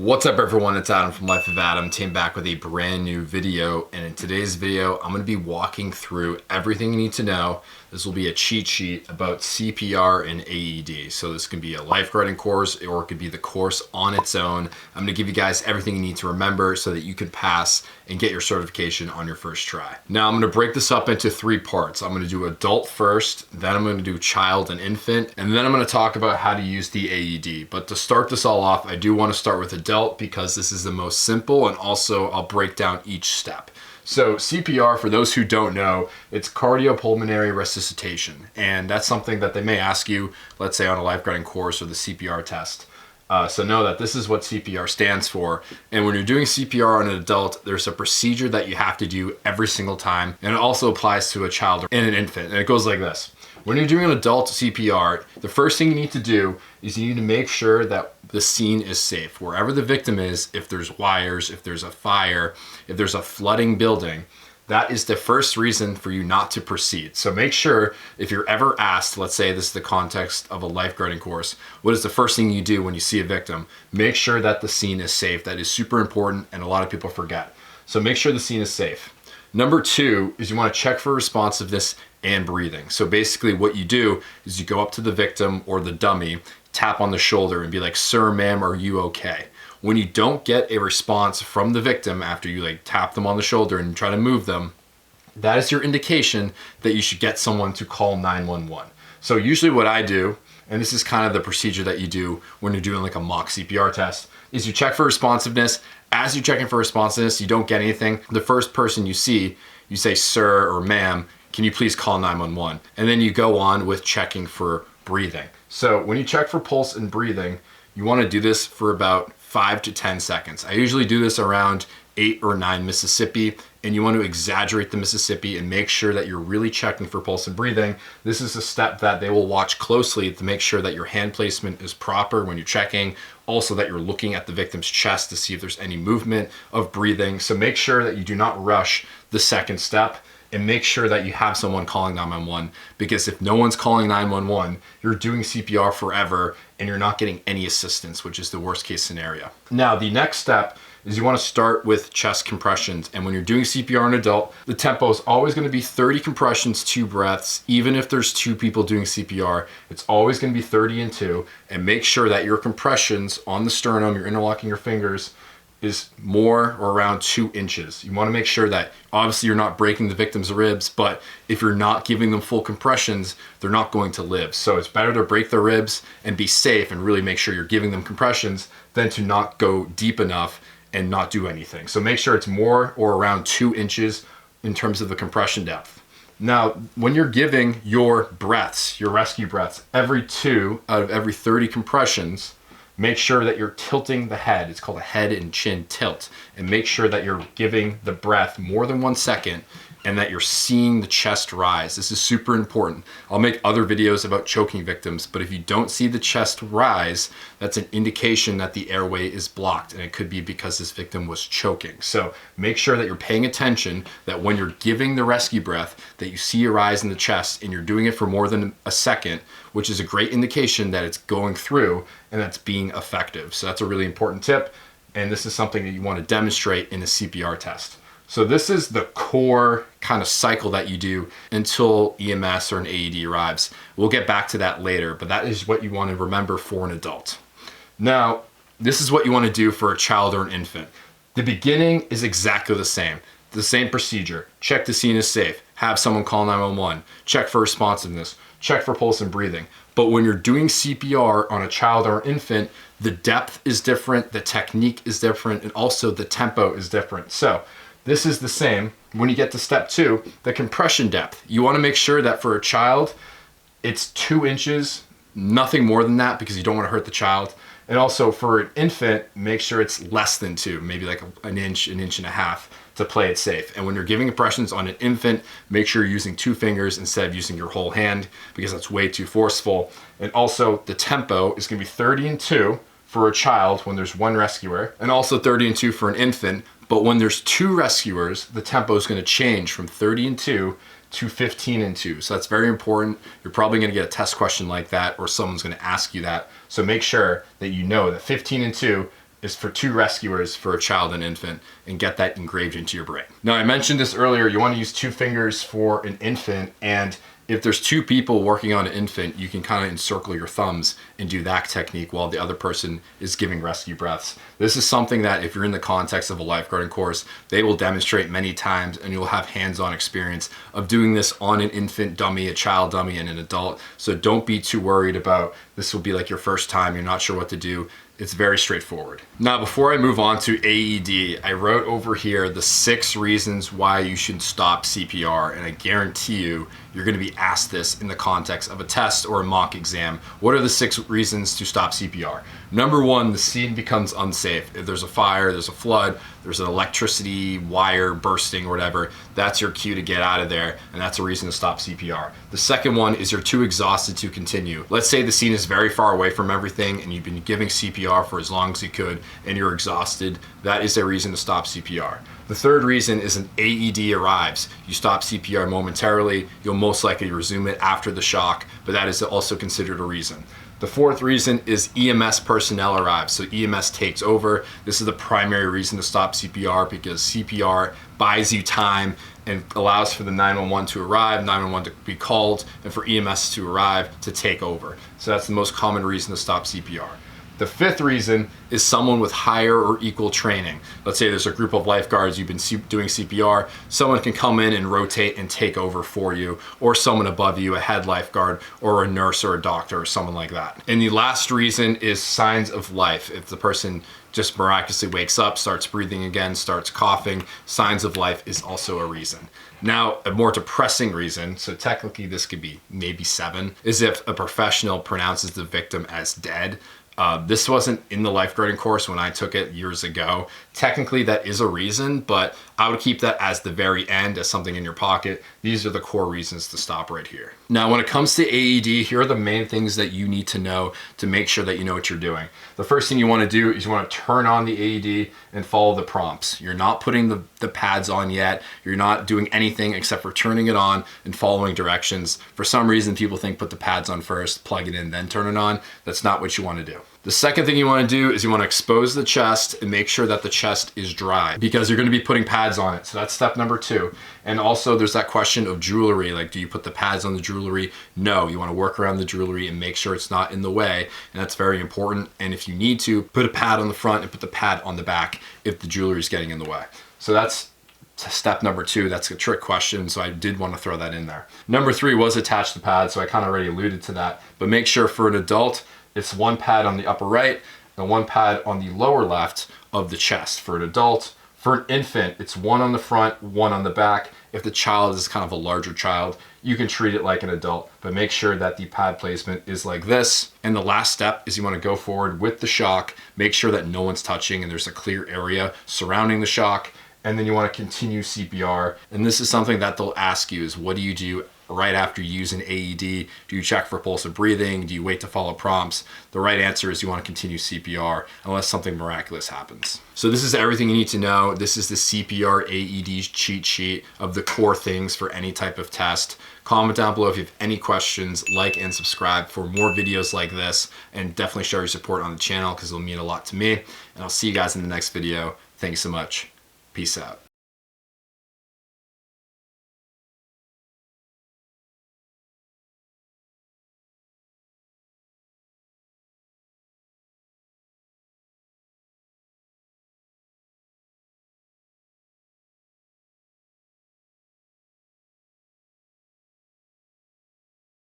What's up everyone, it's Adam from Life of Adam. Came back with a brand new video, and in today's video I'm going to be walking through everything you need to know. This will be a cheat sheet about CPR and AED. So this can be a lifeguarding course or it could be the course on its own. I'm going to give you guys everything you need to remember so that you can pass and get your certification on your first try. Now I'm going to break this up into 3 parts. I'm going to do adult first, then I'm going to do child and infant, and then I'm going to talk about how to use the AED. But to start this all off, I do want to start with adult because this is the most simple, and also I'll break down each step. So CPR, for those who don't know, it's cardiopulmonary resuscitation. And that's something that they may ask you, let's say on a lifeguarding course or the CPR test. So know that this is what CPR stands for. And when you're doing CPR on an adult, there's a procedure that you have to do every single time. And it also applies to a child and an infant. And it goes like this. When you're doing an adult CPR, the first thing you need to do is you need to make sure that the scene is safe. Wherever the victim is, if there's wires, if there's a fire, if there's a flooding building, that is the first reason for you not to proceed. So make sure if you're ever asked, let's say this is the context of a lifeguarding course, what is the first thing you do when you see a victim? Make sure that the scene is safe. That is super important and a lot of people forget. So make sure the scene is safe. Number 2 is you want to check for responsiveness and breathing. So basically what you do is you go up to the victim or the dummy, tap on the shoulder and be like, "Sir, ma'am, are you okay?" When you don't get a response from the victim after you tap them on the shoulder and try to move them, that is your indication that you should get someone to call 911. So usually what I do, and this is kind of the procedure that you do when you're doing a mock CPR test, is you check for responsiveness. As you're checking for responsiveness, you don't get anything. The first person you see, you say, "Sir" or "Ma'am, can you please call 911?" And then you go on with checking for breathing. So when you check for pulse and breathing, you want to do this for about 5 to 10 seconds. I usually do this around 8 or 9 Mississippi, and you want to exaggerate the Mississippi and make sure that you're really checking for pulse and breathing. This is a step that they will watch closely to make sure that your hand placement is proper when you're checking. Also that you're looking at the victim's chest to see if there's any movement of breathing. So make sure that you do not rush the second step, and make sure that you have someone calling 911, because if no one's calling 911, you're doing CPR forever and you're not getting any assistance, which is the worst case scenario. Now, the next step is you want to start with chest compressions. And when you're doing CPR on an adult, the tempo is always going to be 30 compressions, 2 breaths. Even if there's 2 people doing CPR, it's always going to be 30 and 2. And make sure that your compressions on the sternum, you're interlocking your fingers, is more or around 2 inches. You want to make sure that obviously you're not breaking the victim's ribs, but if you're not giving them full compressions, they're not going to live. So it's better to break their ribs and be safe and really make sure you're giving them compressions than to not go deep enough and not do anything. So make sure it's more or around 2 inches in terms of the compression depth. Now, when you're giving your breaths, your rescue breaths, every 2 out of every 30 compressions, make sure that you're tilting the head. It's called a head and chin tilt. And make sure that you're giving the breath more than 1 second and that you're seeing the chest rise. This is super important. I'll make other videos about choking victims, but if you don't see the chest rise, that's an indication that the airway is blocked, and it could be because this victim was choking. So make sure that you're paying attention, that when you're giving the rescue breath, that you see a rise in the chest and you're doing it for more than a second, which is a great indication that it's going through and that's being effective. So that's a really important tip, and this is something that you want to demonstrate in a CPR test. So this is the core kind of cycle that you do until EMS or an AED arrives. We'll get back to that later, but that is what you want to remember for an adult. Now, this is what you want to do for a child or an infant. The beginning is exactly the same procedure. Check the scene is safe, have someone call 911, check for responsiveness, check for pulse and breathing. But when you're doing CPR on a child or an infant, the depth is different, the technique is different, and also the tempo is different. So this is the same. When you get to step 2, the compression depth. You want to make sure that for a child, it's 2 inches, nothing more than that, because you don't want to hurt the child. And also for an infant, make sure it's less than 2, maybe like an inch and a half to play it safe. And when you're giving compressions on an infant, make sure you're using 2 fingers instead of using your whole hand, because that's way too forceful. And also the tempo is going to be 30 and 2 for a child when there's 1 rescuer, and also 30 and 2 for an infant. But when there's 2 rescuers, the tempo is going to change from 30 and 2 to 15 and 2. So that's very important. You're probably going to get a test question like that, or someone's going to ask you that. So make sure that you know that 15 and 2 is for 2 rescuers for a child and infant, and get that engraved into your brain. Now, I mentioned this earlier, you want to use 2 fingers for an infant, and if there's 2 people working on an infant, you can kind of encircle your thumbs and do that technique while the other person is giving rescue breaths. This is something that if you're in the context of a lifeguarding course, they will demonstrate many times, and you'll have hands-on experience of doing this on an infant dummy, a child dummy, and an adult. So don't be too worried about this will be like your first time, you're not sure what to do. It's very straightforward. Now, before I move on to AED, I wrote over here the 6 reasons why you should stop CPR, and I guarantee you're gonna be asked this in the context of a test or a mock exam. What are the 6 reasons to stop CPR? Number 1, the scene becomes unsafe. If there's a fire, there's a flood, there's an electricity wire bursting or whatever, that's your cue to get out of there, and that's a reason to stop CPR. The second one is you're too exhausted to continue. Let's say the scene is very far away from everything and you've been giving CPR for as long as you could and you're exhausted. That is a reason to stop CPR. The third reason is an AED arrives. You stop CPR momentarily, you'll most likely resume it after the shock, but that is also considered a reason. The fourth reason is EMS personnel arrives. So EMS takes over. This is the primary reason to stop CPR, because CPR buys you time and allows for the 911 to arrive, 911 to be called, and for EMS to arrive to take over. So that's the most common reason to stop CPR. The fifth reason is someone with higher or equal training. Let's say there's a group of lifeguards, you've been doing CPR, someone can come in and rotate and take over for you, or someone above you, a head lifeguard, or a nurse or a doctor, or someone like that. And the last reason is signs of life. If the person just miraculously wakes up, starts breathing again, starts coughing, signs of life is also a reason. Now, a more depressing reason, so technically this could be maybe 7, is if a professional pronounces the victim as dead. This wasn't in the lifeguarding course when I took it years ago. Technically that is a reason, but I would keep that as the very end, as something in your pocket. These are the core reasons to stop right here. Now, when it comes to AED, here are the main things that you need to know to make sure that you know what you're doing. The first thing you want to do is you want to turn on the AED and follow the prompts. You're not putting the pads on yet. You're not doing anything except for turning it on and following directions. For some reason, people think put the pads on first, plug it in, then turn it on. That's not what you want to do. The second thing you want to do is you want to expose the chest and make sure that the chest is dry, because you're going to be putting pads on it. So that's step number 2. And also there's that question of jewelry. Like, do you put the pads on the jewelry? No, you want to work around the jewelry and make sure it's not in the way. And that's very important. And if you need to, put a pad on the front and put the pad on the back if the jewelry is getting in the way. So that's step number 2. That's a trick question, so I did want to throw that in there. Number 3 was attach the pad, so I kind of already alluded to that. But make sure for an adult, it's 1 pad on the upper right and 1 pad on the lower left of the chest for an adult. For an infant, it's 1 on the front, 1 on the back. If the child is kind of a larger child, you can treat it like an adult, but make sure that the pad placement is like this. And the last step is you want to go forward with the shock, make sure that no one's touching and there's a clear area surrounding the shock. And then you want to continue CPR. And this is something that they'll ask you is, what do you do right after you use an AED? Do you check for pulse of breathing? Do you wait to follow prompts? The right answer is you want to continue CPR unless something miraculous happens. So this is everything you need to know. This is the CPR AED cheat sheet of the core things for any type of test. Comment down below if you have any questions, like and subscribe for more videos like this, and definitely show your support on the channel because it'll mean a lot to me. And I'll see you guys in the next video. Thanks so much. Peace out.